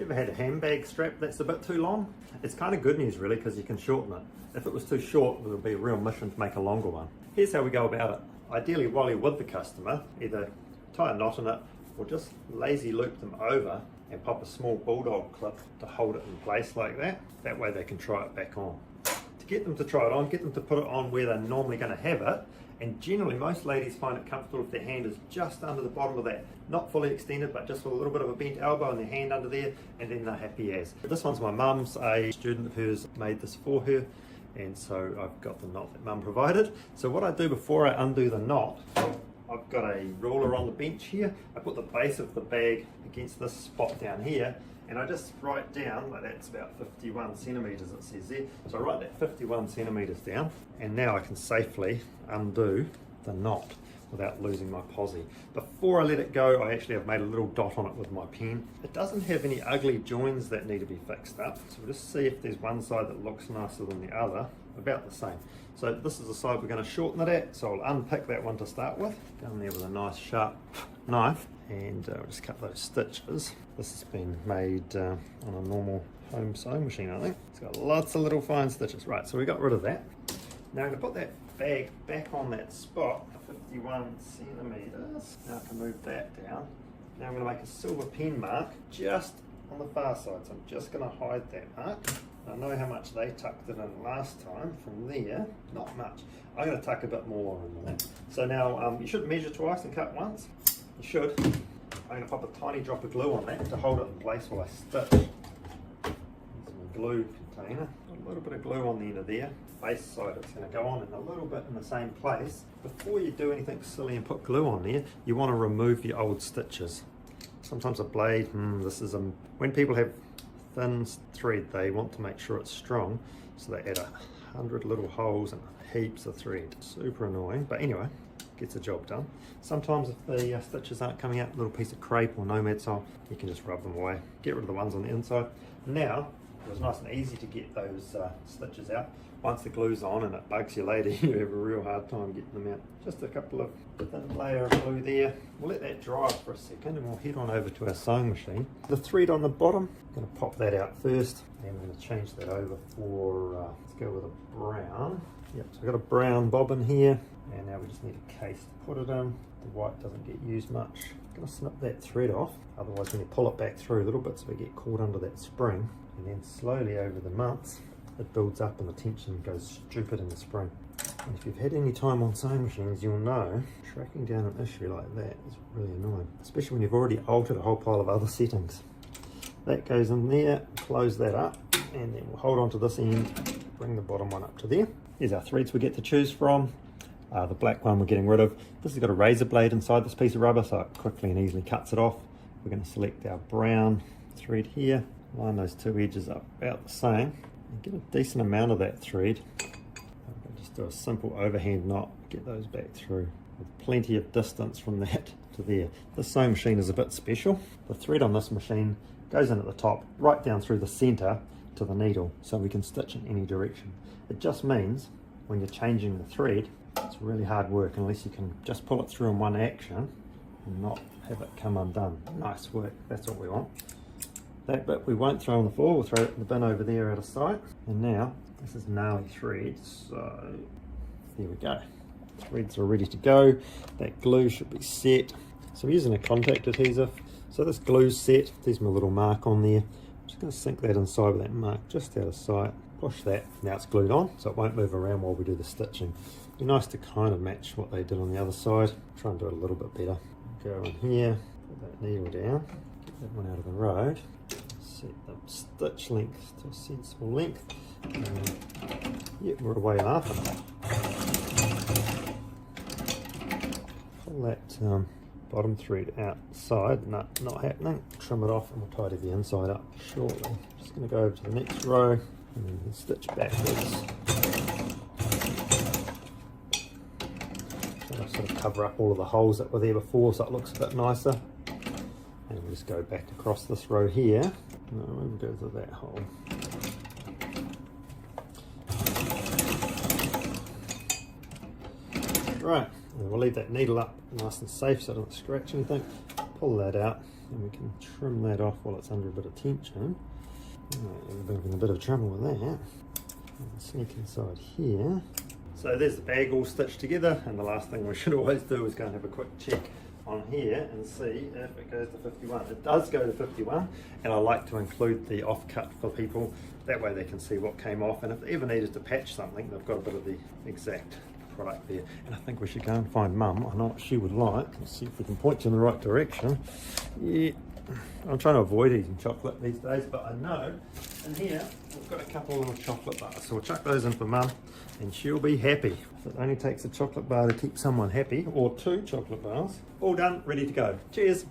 You ever had a handbag strap that's a bit too long? It's kind of good news really, because you can shorten it. If it was too short, it would be a real mission to make a longer one. Here's how we go about it. Ideally, while you're with the customer, either tie a knot in it or just lazy loop them over and pop a small bulldog clip to hold it in place like that. That way they can try it back on. To get them to try it on, get them to put it on where they're normally going to have it. And generally, most ladies find it comfortable if their hand is just under the bottom of that. Not fully extended, but just with a little bit of a bent elbow and their hand under there, and then they're happy as. This one's my mum's. A student of hers made this for her, and so I've got the knot that mum provided. So what I do before I undo the knot, I've got a ruler on the bench here. I put the base of the bag against this spot down here, and I just write down, like that's about 51 centimetres it says there. So I write that 51 centimetres down, and now I can safely undo the knot without losing my posi. Before I let it go, I actually have made a little dot on it with my pen. It doesn't have any ugly joins that need to be fixed up. So we'll just see if there's one side that looks nicer than the other, about the same. So this is the side we're going to shorten it at, so I'll unpick that one to start with. Down there with a nice sharp knife, and we'll just cut those stitches. This has been made on a normal home sewing machine, I think. It's got lots of little fine stitches. Right, so we got rid of that. Now I'm going to put that bag back on that spot, 51 centimetres. Now I can move that down. Now I'm going to make a silver pen mark just on the far side, so I'm just going to hide that mark. I know how much they tucked it in last time. From there, not much. I'm going to tuck a bit more in there. So now you should measure twice and cut once. You should. I'm going to pop a tiny drop of glue on that to hold it in place while I stitch. Here's my glue container. A little bit of glue on the end of there. Face side it's going to go on in a little bit in the same place. Before you do anything silly and put glue on there, you want to remove the old stitches. Sometimes a blade, when people have thin thread, they want to make sure it's strong, so they add 100 little holes and heaps of thread. Super annoying, but anyway, gets the job done. Sometimes if the stitches aren't coming out, a little piece of crepe or nomad style, you can just rub them away. Get rid of the ones on the inside. Now, it was nice and easy to get those stitches out. Once the glue's on and it bugs you later, you have a real hard time getting them out. Just a couple of thin layer of glue there. We'll let that dry for a second and we'll head on over to our sewing machine. The thread on the bottom, I'm going to pop that out first, and I'm going to change that over for, let's go with a brown. Yep, so I've got a brown bobbin here, and now we just need a case to put it in. The white doesn't get used much. I'm going to snip that thread off, otherwise when you pull it back through, little bits will get caught under that spring, and then slowly over the months, it builds up and the tension goes stupid in the spring. And if you've had any time on sewing machines, you'll know tracking down an issue like that is really annoying, especially when you've already altered a whole pile of other settings. That goes in there, close that up, and then we'll hold on to this end, bring the bottom one up to there. Here's our threads we get to choose from. The black one we're getting rid of. This has got a razor blade inside this piece of rubber, so it quickly and easily cuts it off. We're going to select our brown thread here, line those two edges up about the same, and get a decent amount of that thread. Just do a simple overhand knot, get those back through with plenty of distance from that to there. This sewing machine is a bit special. The thread on this machine goes in at the top, right down through the center to the needle, so we can stitch in any direction. It just means when you're changing the thread, it's really hard work unless you can just pull it through in one action and not have it come undone. Nice work, that's what we want. That bit we won't throw on the floor, we'll throw it in the bin over there out of sight. And now, this is gnarly thread, so there we go. Threads are ready to go. That glue should be set. So we're using a contact adhesive. So this glue's set, there's my little mark on there. I'm just going to sink that inside with that mark just out of sight. Push that, now it's glued on, so it won't move around while we do the stitching. It'd be nice to kind of match what they did on the other side. Try and do it a little bit better. Go in here, put that needle down, get that one out of the road. Set the stitch length to a sensible length. Yep, we're away laughing. Pull that bottom thread outside, no, not happening. Trim it off and we'll tidy the inside up shortly. Just going to go over to the next row and then stitch backwards. So I'll sort of cover up all of the holes that were there before so it looks a bit nicer. And we'll just go back across this row here. No, we'll go to that hole. Right, and we'll leave that needle up nice and safe so it doesn't scratch anything. Pull that out And we can trim that off while it's under a bit of tension. We're having a bit of trouble with that. Sneak inside here. So there's the bag all stitched together, and the last thing we should always do is go and have a quick check on here and see if it goes to 51. It does go to 51, and I like to include the offcut for people. That way they can see what came off, and if they ever needed to patch something, they've got a bit of the exact product there. And I think we should go and find Mum. I know what she would like. Let's see if we can point you in the right direction. Yeah, I'm trying to avoid eating chocolate these days, but I know in here we've got a couple of little chocolate bars, so we'll chuck those in for Mum and she'll be happy. It only takes a chocolate bar to keep someone happy, or 2 chocolate bars. All done, ready to go. Cheers.